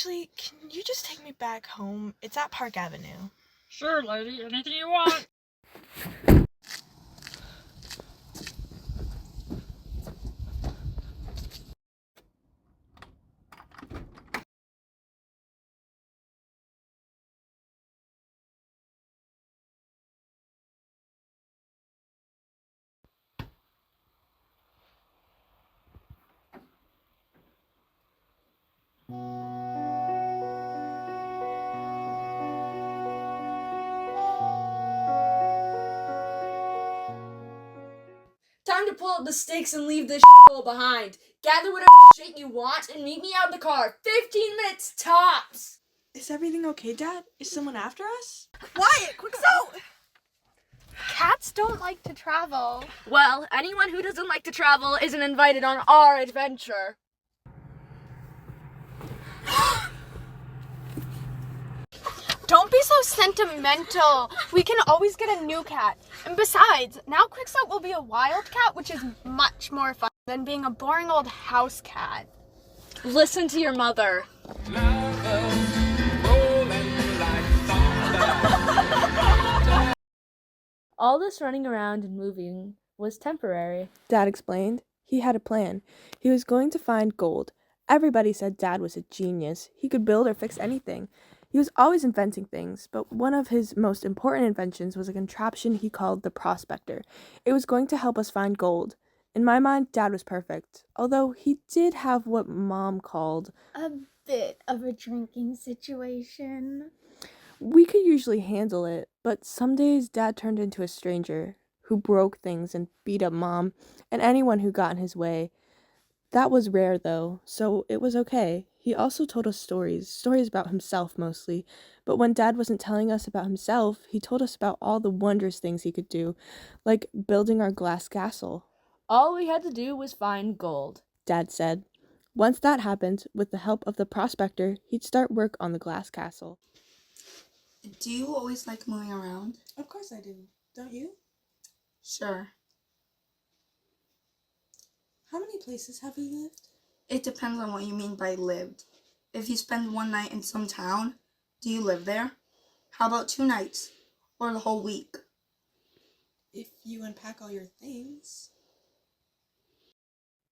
Actually, can you just take me back home? It's at Park Avenue. Sure, lady. Anything you want. Time to pull up the stakes and leave this shithole behind. Gather whatever shit you want and meet me out in the car. 15 minutes tops. Is everything okay, Dad? Is someone after us? Wyatt, quick so! Cats don't like to travel. Well, anyone who doesn't like to travel isn't invited on our adventure. Don't be so sentimental. We can always get a new cat. And besides, now Quicksoap will be a wild cat, which is much more fun than being a boring old house cat. Listen to your mother. All this running around and moving was temporary. Dad explained. He had a plan. He was going to find gold. Everybody said Dad was a genius. He could build or fix anything. He was always inventing things, but one of his most important inventions was a contraption he called the prospector. It was going to help us find gold. In my mind, Dad was perfect, although he did have what Mom called A bit of a drinking situation. We could usually handle it, but some days Dad turned into a stranger who broke things and beat up Mom and anyone who got in his way. That was rare, though, so it was okay. He also told us stories about himself mostly, but when Dad wasn't telling us about himself, he told us about all the wondrous things he could do, like building our glass castle. All we had to do was find gold. Dad said. Once that happened, with the help of the prospector, he'd start work on the glass castle. Do you always like moving around? Of course I do. Don't you? Sure. How many places have we lived? It depends on what you mean by lived. If you spend one night in some town, do you live there? How about 2 nights? Or the whole week? If you unpack all your things.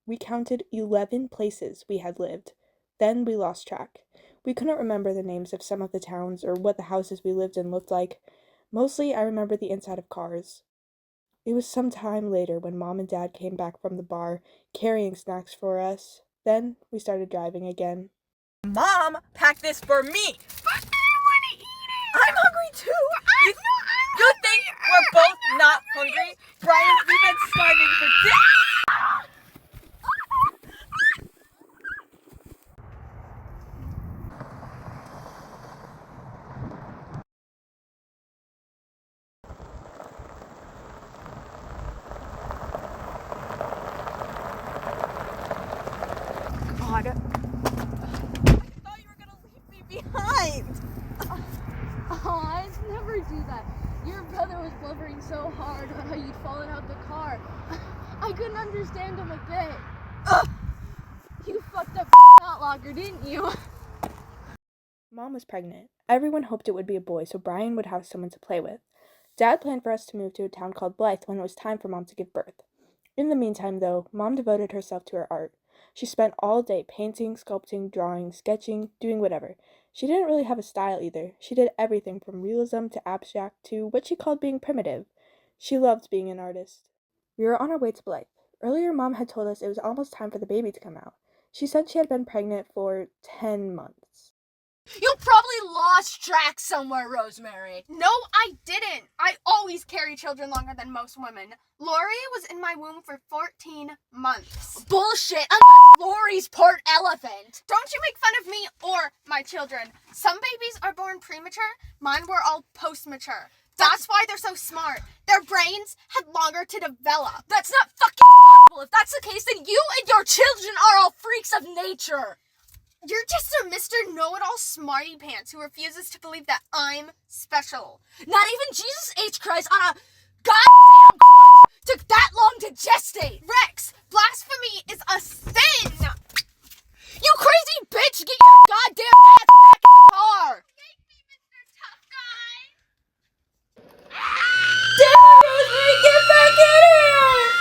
We counted 11 places we had lived. Then we lost track. We couldn't remember the names of some of the towns or what the houses we lived in looked like. Mostly, I remember the inside of cars. It was some time later when Mom and Dad came back from the bar, carrying snacks for us. Then we started driving again. Mom, pack this for me! But I don't want to eat it! I'm hungry too! Good thing we're both not hungry. Brian, we've been starving for days! God. I thought you were gonna leave me behind! Oh, I'd never do that. Your brother was blubbering so hard about how you'd fallen out the car. I couldn't understand him a bit. Ugh. You fucked up not locker, didn't you? Mom was pregnant. Everyone hoped it would be a boy so Brian would have someone to play with. Dad planned for us to move to a town called Blythe when it was time for Mom to give birth. In the meantime, though, Mom devoted herself to her art. She spent all day painting, sculpting, drawing, sketching, doing whatever. She didn't really have a style either. She did everything from realism to abstract to what she called being primitive. She loved being an artist. We were on our way to Blythe. Earlier, Mom had told us it was almost time for the baby to come out. She said she had been pregnant for 10 months. You probably lost track somewhere, Rosemary. No, I didn't. I always carry children longer than most women. Lori was in my womb for 14 months. Bullshit, unless Lori's part elephant. Don't you make fun of me or my children. Some babies are born premature. Mine were all post-mature. That's why they're so smart. Their brains had longer to develop. That's not fucking possible. If that's the case, then you and your children are all freaks of nature. You're just a Mr. Know-It-All Smarty Pants who refuses to believe that I'm special. Not even Jesus H. Christ on a goddamn cross took that long to gestate. Rex, blasphemy is a sin! You crazy bitch! Get your goddamn ass back in the car! Damn it, Rosemary, get back in here!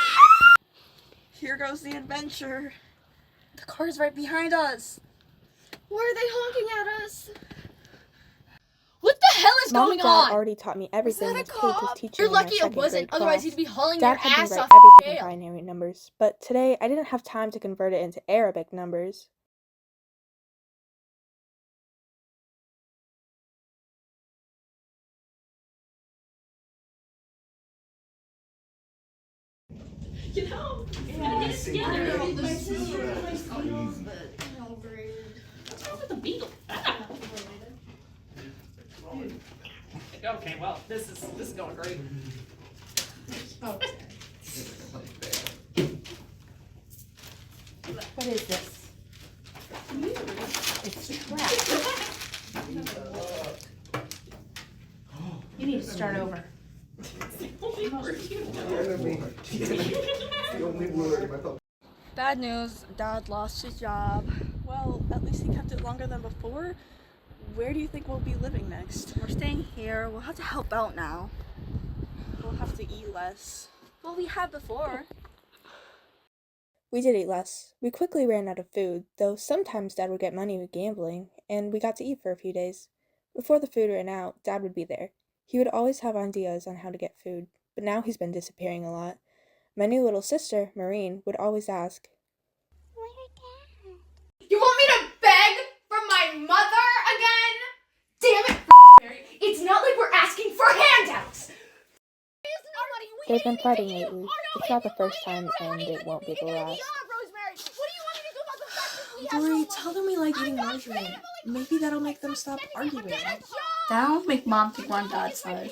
Here goes the adventure. The car's right behind us. Why are they honking at us? What the hell is Mom going and Dad on? already taught me everything that a Miss Paige was cop? teaching You're in our lucky it second wasn't, grade otherwise class. you'd be hauling Dad your had me ass write off everything in jail. binary numbers, but today I didn't have time to convert it into Arabic numbers. Okay, well, this is going great. What is this? It's trash. You need to start over. Bad news, Dad lost his job. Well, at least he kept it longer than before. Where do you think we'll be living next? We're staying here. We'll have to help out now. We'll have to eat less. Well, we had before. We did eat less. We quickly ran out of food, though sometimes Dad would get money with gambling, and we got to eat for a few days. Before the food ran out, Dad would be there. He would always have ideas on how to get food, but now he's been disappearing a lot. My new little sister, Maureen, would always ask, You want me to beg from my mother again? Damn it, Mary. It's not like we're asking for handouts. They've been fighting lately. It's not the first time, and it won't be the last. Dory, tell them we like eating margarine. Maybe that'll make them stop arguing. That'll make Mom think we're on Dad's side.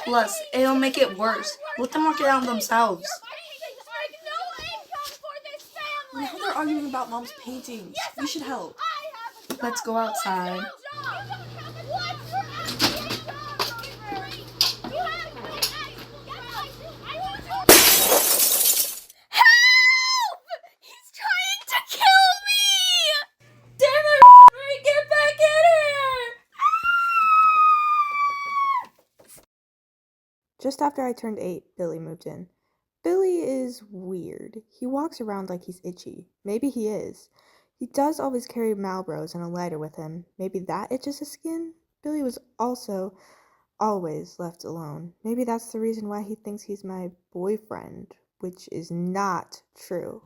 Plus, it'll make it worse. Let them work it out themselves. Now they're arguing about Mom's paintings. We should help. Let's go outside. He's trying to kill me! Damn it, Rosemary, get back in here! Just after I turned 8, Billy moved in. Billy is weird. He walks around like he's itchy. Maybe he is. He does always carry Marlboros and a lighter with him. Maybe that itches his skin? Billy was also always left alone. Maybe that's the reason why he thinks he's my boyfriend, which is not true.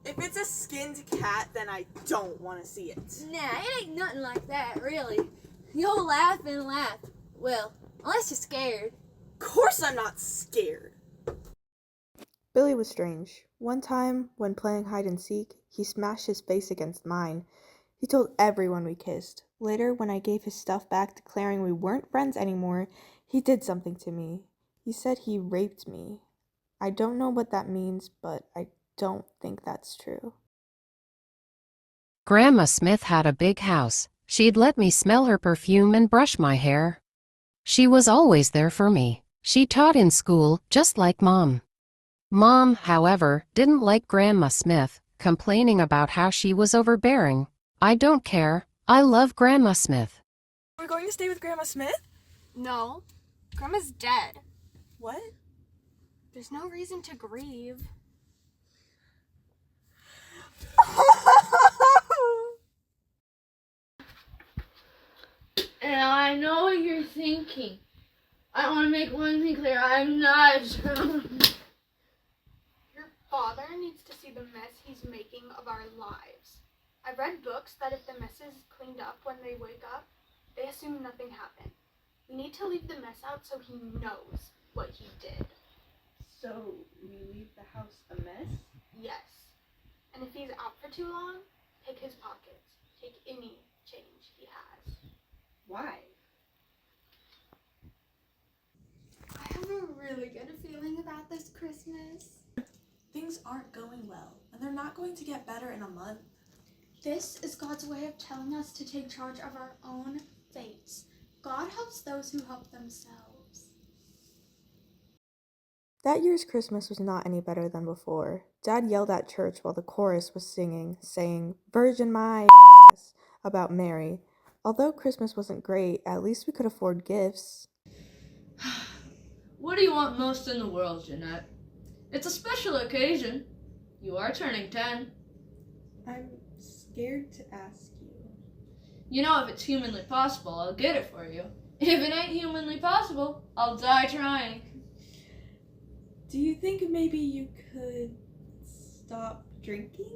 If it's a skinned cat, then I don't want to see it. Nah, it ain't nothing like that, really. You'll laugh and laugh. Well, unless you're scared. Of course I'm not scared. Billy was strange. One time, when playing hide and seek, he smashed his face against mine. He told everyone we kissed. Later, when I gave his stuff back declaring we weren't friends anymore, he did something to me. He said he raped me. I don't know what that means, but I don't think that's true. Grandma Smith had a big house. She'd let me smell her perfume and brush my hair. She was always there for me. She taught in school, just like Mom. Mom, however, didn't like Grandma Smith, complaining about how she was overbearing. I don't care. I love Grandma Smith. We're going to stay with Grandma Smith? No. Grandma's dead. What? There's no reason to grieve. And I know what you're thinking. I want to make one thing clear. I'm not. Your father needs to see the mess he's making of our lives. I've read books that if the mess is cleaned up when they wake up, they assume nothing happened. We need to leave the mess out so he knows what he did. So, we leave the house a mess? Yes. And if he's out for too long, pick his pockets. Take any change he has. Why? I have a really good feeling about this Christmas. Things aren't going well, and they're not going to get better in a month. This is God's way of telling us to take charge of our own fates. God helps those who help themselves. That year's Christmas was not any better than before. Dad yelled at church while the chorus was singing, saying, "Virgin my ass," about Mary. Although Christmas wasn't great, at least we could afford gifts. What do you want most in the world, Jeanette? It's a special occasion. You are turning 10. I'm scared to ask you. You know, if it's humanly possible, I'll get it for you. If it ain't humanly possible, I'll die trying. Do you think maybe you could stop drinking?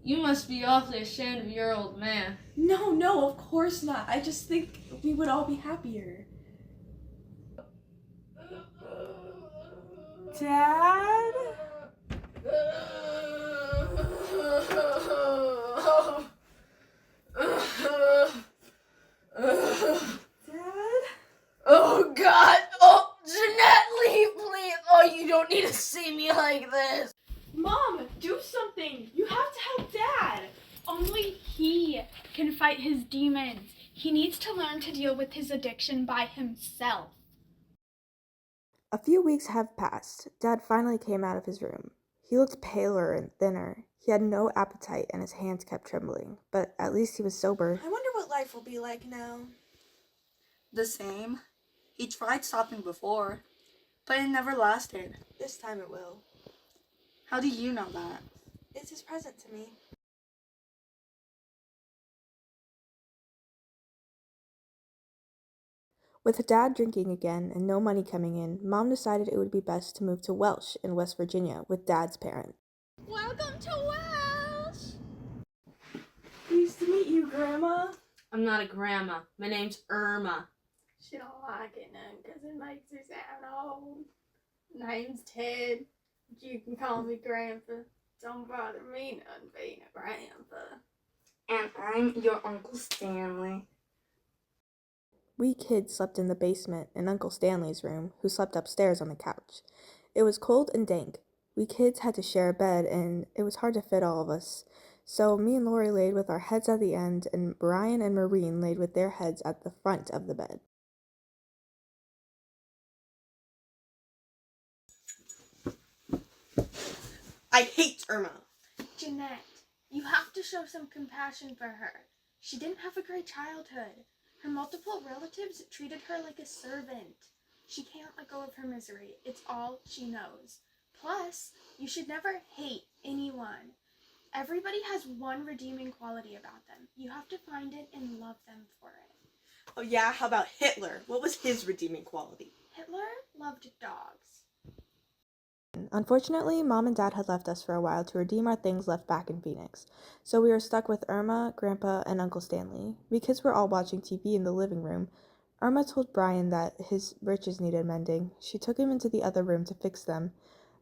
You must be awfully ashamed of your old man. No, of course not. I just think we would all be happier. Dad? Dad? Oh, God! Oh, Jeanette, leave, please! Oh, you don't need to see me like this! Mom, do something! You have to help Dad! Only he can fight his demons. He needs to learn to deal with his addiction by himself. A few weeks have passed. Dad finally came out of his room. He looked paler and thinner. He had no appetite and his hands kept trembling, but at least he was sober. I wonder what life will be like now. The same. He tried stopping before, but it never lasted. This time it will. How do you know that? It's his present to me. With Dad drinking again and no money coming in, Mom decided it would be best to move to Welsh in West Virginia with Dad's parents. Welcome to Welsh! Pleased to meet you, Grandma. I'm not a grandma. My name's Irma. She don't like it none because it makes her sound old. Name's Ted. You can call me Grandpa. Don't bother me none being a grandpa. And I'm your Uncle Stanley. We kids slept in the basement in Uncle Stanley's room, who slept upstairs on the couch. It was cold and dank. We kids had to share a bed, and it was hard to fit all of us. So me and Lori laid with our heads at the end, and Brian and Maureen laid with their heads at the front of the bed. I hate Irma. Jeanette, you have to show some compassion for her. She didn't have a great childhood. Her multiple relatives treated her like a servant. She can't let go of her misery. It's all she knows. Plus, you should never hate anyone. Everybody has one redeeming quality about them. You have to find it and love them for it. Oh yeah, how about Hitler? What was his redeeming quality? Hitler loved dogs. Unfortunately, Mom and Dad had left us for a while to redeem our things left back in Phoenix, so we were stuck with Irma, Grandpa, and Uncle Stanley. We kids were all watching TV in the living room. Irma told Brian that his britches needed mending. She took him into the other room to fix them.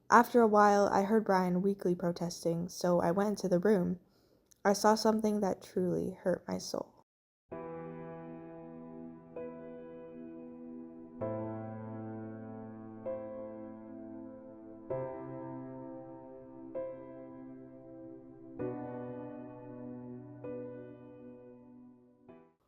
After a while, I heard Brian weakly protesting, so I went into the room. I saw something that truly hurt my soul.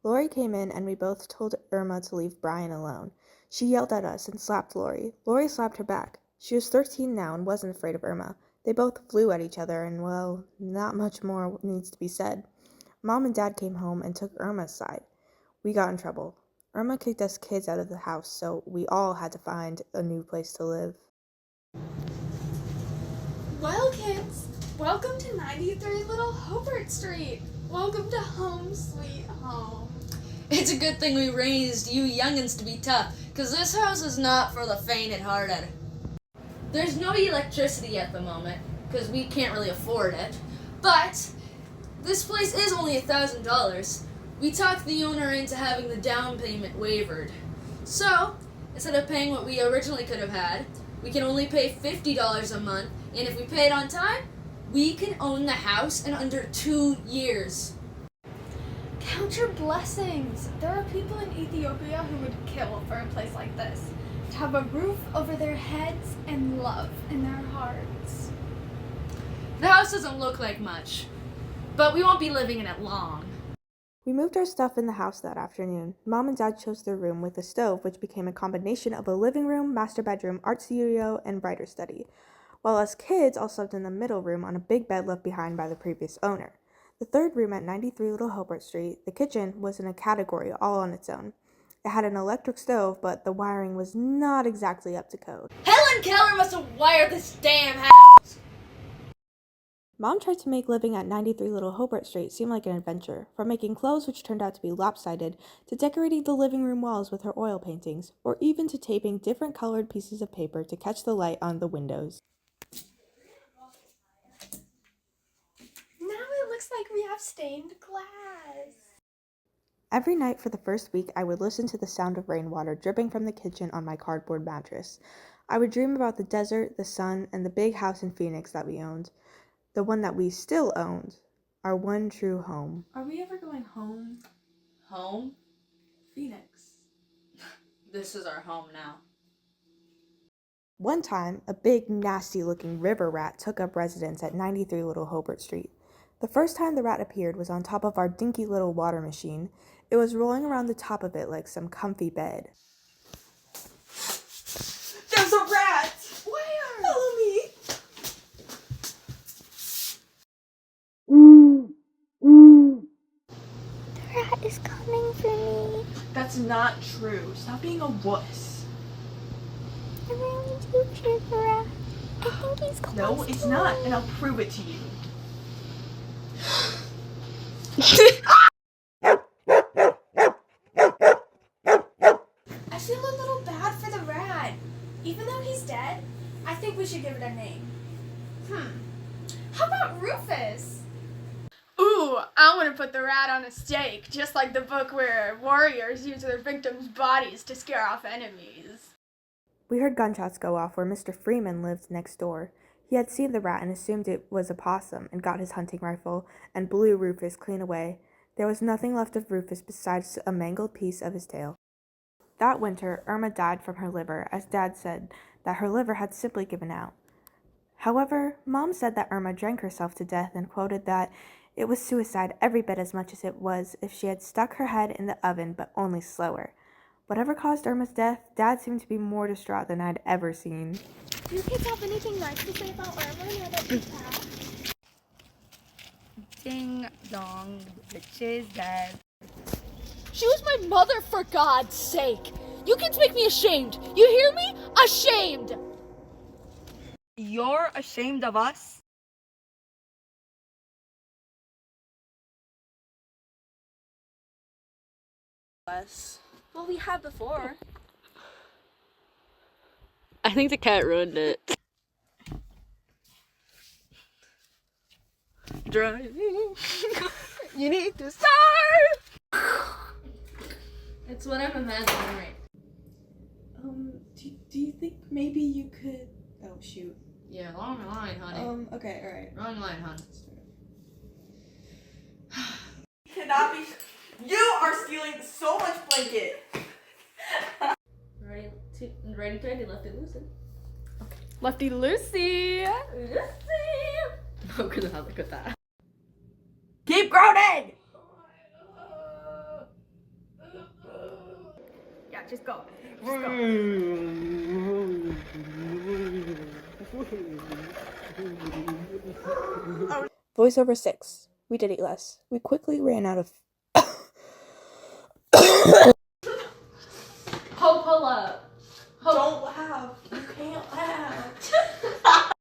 Lori came in and we both told Irma to leave Brian alone. She yelled at us and slapped Lori. Lori slapped her back. She was 13 now and wasn't afraid of Irma. They both flew at each other and, well, not much more needs to be said. Mom and Dad came home and took Irma's side. We got in trouble. Irma kicked us kids out of the house, so we all had to find a new place to live. Well, kids, welcome to 93 Little Hobart Street. Welcome to home, sweet home. It's a good thing we raised you youngins to be tough, because this house is not for the faint-hearted. There's no electricity at the moment, because we can't really afford it, but this place is only $1,000. We talked the owner into having the down payment waived. So, instead of paying what we originally could have had, we can only pay $50 a month, and if we pay it on time, we can own the house in under 2 years. Count your blessings. There are people in Ethiopia who would kill for a place like this. To have a roof over their heads and love in their hearts. The house doesn't look like much, but we won't be living in it long. We moved our stuff in the house that afternoon. Mom and Dad chose their room with a stove, which became a combination of a living room, master bedroom, art studio, and writer study, while us kids all slept in the middle room on a big bed left behind by the previous owner. The third room at 93 Little Hobart Street, the kitchen, was in a category all on its own. It had an electric stove, but the wiring was not exactly up to code. Helen Keller must have wired this damn house. Mom tried to make living at 93 Little Hobart Street seem like an adventure, from making clothes which turned out to be lopsided, to decorating the living room walls with her oil paintings, or even to taping different colored pieces of paper to catch the light on the windows. Now it looks like we have stained glass. Every night for the first week, I would listen to the sound of rainwater dripping from the kitchen on my cardboard mattress. I would dream about the desert, the sun, and the big house in Phoenix that we owned. The one that we still owned. Our one true home. Are we ever going home? Home? Phoenix. This is our home now. One time, a big, nasty-looking river rat took up residence at 93 Little Hobart Street. The first time the rat appeared was on top of our dinky little water machine. It was rolling around the top of it like some comfy bed. There's a rat! Where? Follow me! The rat is coming for me. That's not true. Stop being a wuss. I really do fear the rat. I think he's close. No, it's not, and I'll prove it to you. I feel a little bad for the rat. Even though he's dead, I think we should give it a name. How about Rufus? Ooh, I want to put the rat on a stake, just like the book where warriors use their victims' bodies to scare off enemies. We heard gunshots go off where Mr. Freeman lived next door. He had seen the rat and assumed it was a possum and got his hunting rifle and blew Rufus clean away. There was nothing left of Rufus besides a mangled piece of his tail. That winter, Irma died from her liver, as Dad said that her liver had simply given out. However, Mom said that Irma drank herself to death and quoted that it was suicide every bit as much as it was if she had stuck her head in the oven, but only slower. Whatever caused Irma's death, Dad seemed to be more distraught than I'd ever seen. Do you kids have anything nice to say about Irma now that she's passed? Ding dong, the bitch is dead. She was my mother, for God's sake. You kids make me ashamed. You hear me? Ashamed. You're ashamed of us? Well, we had before. I think the cat ruined it. Driving. You need to start. It's what I'm imagining right. Do you think maybe you could? Oh shoot. Yeah, wrong line, honey. Okay, all right. Wrong line, honey. Cannot be. You are stealing so much blanket. Ready, ready, lefty, loosey. Lefty Lucy. I'm gonna have to cut that. Keep groaning. Yeah, just go. Voiceover 6. We did eat less. We quickly ran out of